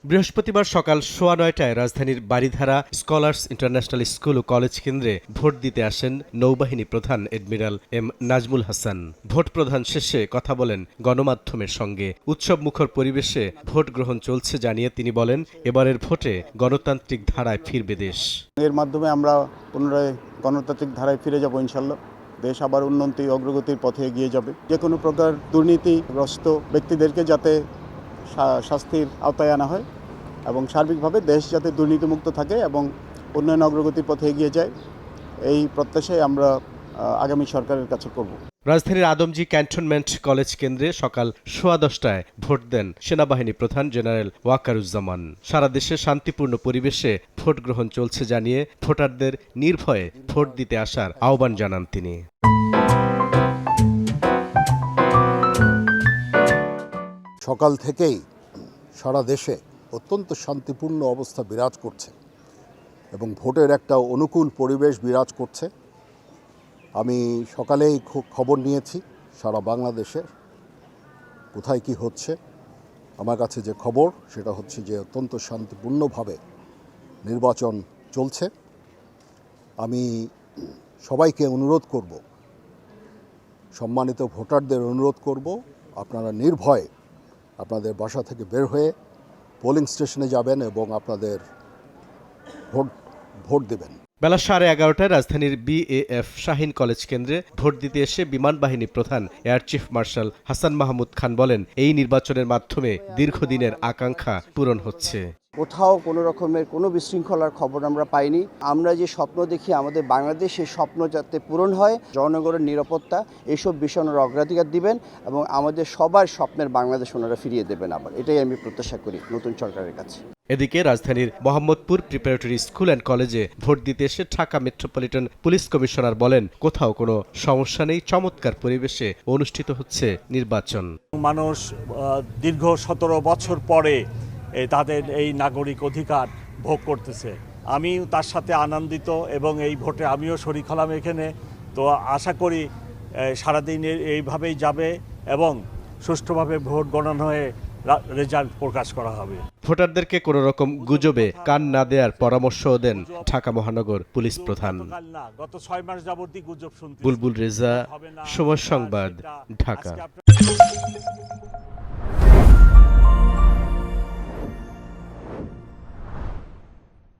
বৃহস্পতিবার সকাল ৯:১৫টায় রাজধানীর বারিধারা স্কলার্স ইন্টারন্যাশনাল স্কুল ও কলেজ কেন্দ্রে ভোট দিতে আসেন নৌবাহিনী প্রধান admiral M Nazmul Hasan. Vote প্রদান শেষে কথা বলেন গণমাধ্যমের সঙ্গে। উৎসবমুখর পরিবেশে ভোট গ্রহণ চলছে জানিয়ে তিনি বলেন, এবারের ভোটে গণতান্ত্রিক ধারায় ফিরবে দেশ। এর মাধ্যমে আমরা পুনরায় গণতান্ত্রিক ধারায় ফিরে যাব ইনশাল্লাহ। দেশ আবার উন্নতি অগ্রগতির পথে এগিয়ে যাবে। যে কোনো প্রকার দুর্নীতিগ্রস্ত ব্যক্তিদেরকে যাতে শাস্তির আওতায় আনা হয় এবং সার্বিকভাবে দেশ যাতে দুর্নীতিমুক্ত থাকে এবং উন্নয়ন অগ্রগতির পথে এগিয়ে যায়, এই প্রত্যাশায় আমরা আগামী সরকারের কাছে করব। রাজধানীর আদমজী ক্যান্টনমেন্ট কলেজ কেন্দ্রে সকাল 10:15টায় ভোট দেন সেনাবাহিনী প্রধান জেনারেল ওয়াকারুজ্জামান। সারা দেশে শান্তিপূর্ণ পরিবেশে ভোট গ্রহণ চলছে জানিয়ে ভোটারদের নির্ভয়ে ভোট দিতে আসার আহ্বান জানান তিনি। সকাল থেকেই সারা দেশে অত্যন্ত শান্তিপূর্ণ অবস্থা বিরাজ করছে এবং ভোটের একটা অনুকূল পরিবেশ বিরাজ করছে। আমি সকালেই খবর নিয়েছি সারা বাংলাদেশে কোথায় কি হচ্ছে। আমার কাছে যে খবর সেটা হচ্ছে যে অত্যন্ত শান্তিপূর্ণভাবে নির্বাচন চলছে। আমি সবাইকে অনুরোধ করব, সম্মানিত ভোটারদের অনুরোধ করব, আপনারা নির্ভয়ে আপনাদের বাসা থেকে বের হয়ে পোলিং স্টেশনে যাবেন এবং আপনাদের ভোট দেবেন। বেলা 11:30টায় রাজধানীর BAF শাহীন কলেজ কেন্দ্রে ভোট দিতে এসে বিমান বাহিনী প্রধান air chief marshal Hasan Mahmud Khan বলেন, এই নির্বাচনের মাধ্যমে দীর্ঘদিনের আকাঙ্ক্ষা পূরণ হচ্ছে। কোথাও কোনো রকমের কোনো বিশৃঙ্খলার খবর আমরা পাইনি। আমরা যে স্বপ্ন দেখি আমাদের বাংলাদেশ, সেই স্বপ্ন যাতে পূরণ হয়, জনগণের নিরাপত্তা, এইসব বিষয় ওনারা অগ্রাধিকার দিবেন এবং আমাদের সবার স্বপ্নের বাংলাদেশ ওনারা ফিরিয়ে দেবেন আবার, এটাই আমি প্রত্যাশা করি নতুন সরকারের কাছে। এদিকে রাজধানীর মোহাম্মদপুর প্রিপারেটরি স্কুল অ্যান্ড কলেজে ভোট দিতে এসে ঢাকা মেট্রোপলিটন পুলিশ কমিশনার বলেন, কোথাও কোনো সমস্যা নেই, চমৎকার পরিবেশে অনুষ্ঠিত হচ্ছে নির্বাচন। মানুষ দীর্ঘ 17 বছর পরে তাদের এই নাগরিক অধিকার ভোগ করতেছে। আমি তার সাথে আনন্দিত এবং এই ভোটে আমিও শরীক হলাম এখানে। তো আশা করি সারাদিন এইভাবেই যাবে এবং সুষ্ঠুভাবে ভোট গণনা হয়ে রেজাল্ট প্রকাশ করা হবে। ভোটারদেরকে কোনো রকম গুজবে কান না দেওয়ার পরামর্শও দেন ঢাকা মহানগর পুলিশ প্রধান। গত 6 মাস যাবতীয় গুজব শুনতে। বুলবুল রেজা, সময় সংবাদ, ঢাকা।